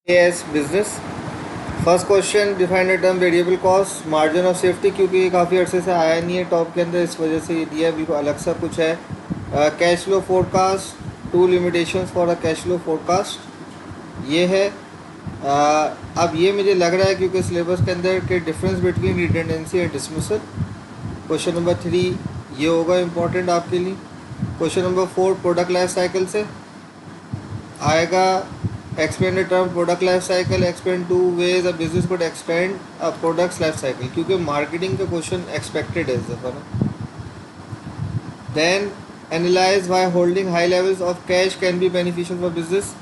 S business. First question, define the term variable cost, margin of safety, क्योंकि ये काफ़ी अर्से से आया नहीं है टॉप के अंदर, इस वजह से ये दिया है, बिल्कुल अलग सा कुछ है। Cash flow forecast, two limitations for a cash flow forecast, ये है। अब ये मुझे लग रहा है क्योंकि सिलेबस के अंदर के difference between redundancy and dismissal. Question number 3 ये होगा इम्पोर्टेंट आपके लिए। Question number 4 product life cycle से आएगा। Expand the term product life cycle, expand two ways a business could expand a product's life cycle, क्योंकि मार्केटिंग का question expected है इस दफ़ा ना। Then analyse why holding high levels of cash can be beneficial for business.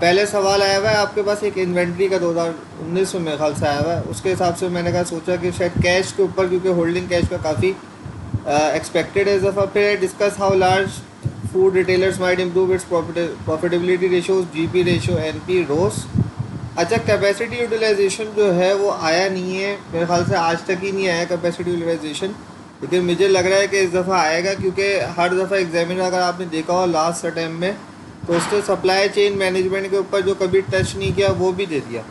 पहले सवाल आया हुआ है आपके पास एक इन्वेंट्री का 2019 में मेरे ख्याल से आया हुआ है, उसके हिसाब से मैंने कहा सोचा कि शायद कैश के ऊपर, क्योंकि होल्डिंग कैश का काफ़ी एक्सपेक्टेड है इस दफ़ा। फिर discuss how large food retailers might improve its profitability ratios, GP ratio, NP, ROCE. अच्छा, कैपेसिटी यूटिलाइजेशन जो है वो आया नहीं है मेरे ख्याल से, आज तक ही नहीं आया कैपेसिटी यूटिलाइजेशन, लेकिन मुझे लग रहा है कि इस दफ़ा आएगा, क्योंकि हर दफ़ा एग्जामिनर अगर आपने देखा हो लास्ट अटैम्प्ट में तो उसने सप्लाई चेन मैनेजमेंट के ऊपर जो कभी टच नहीं किया वो भी दे दिया।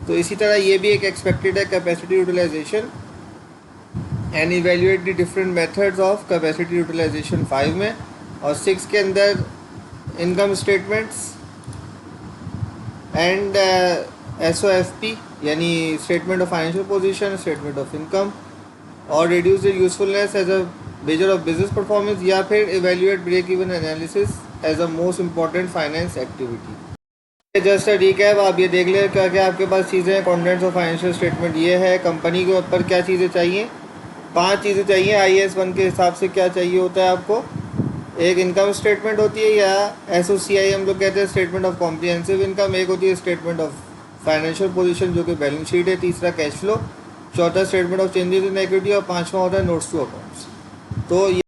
तो इसी तरह ये भी एक एक्सपेक्टेड है capacity utilisation. And evaluate the different methods of capacity utilisation 5 में। और 6 के अंदर इनकम स्टेटमेंट्स एंड SOFP यानी statement of financial position, statement of income, और reduce the usefulness as a measure of business performance, या फिर evaluate break even analysis as a most important finance activity. Just a recap, आप ये देख लें क्या क्या आपके पास चीज़ें हैं। कंटेंट्स ऑफ फाइनेंशियल स्टेटमेंट ये है। कंपनी के ऊपर क्या चीज़ें चाहिए, 5 चीज़ें चाहिए। IAS 1 के हिसाब से क्या चाहिए होता है आपको, एक इनकम स्टेटमेंट होती है या SOCI हम लोग कहते हैं, स्टेटमेंट ऑफ कॉम्प्रिहेंसिव इनकम। एक होती है स्टेटमेंट ऑफ फाइनेंशियल पोजीशन जो कि बैलेंस शीट है। तीसरा कैश फ्लो। चौथा statement of changes in equity, और 5वां होता है नोट्स टू अकाउंट्स। तो ये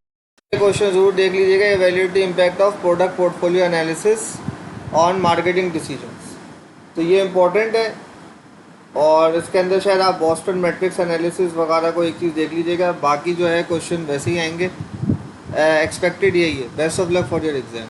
क्वेश्चन ज़रूर देख लीजिएगा। Evaluate the impact of product portfolio analysis on marketing decisions, तो ये इम्पोर्टेंट है। और इसके अंदर शायद आप बॉस्टन मैट्रिक्स एनालिसिस वगैरह को एक चीज़ देख लीजिएगा, बाकी जो है क्वेश्चन वैसे ही आएंगे। एक्सपेक्टेड यही है। Best of luck for your exam.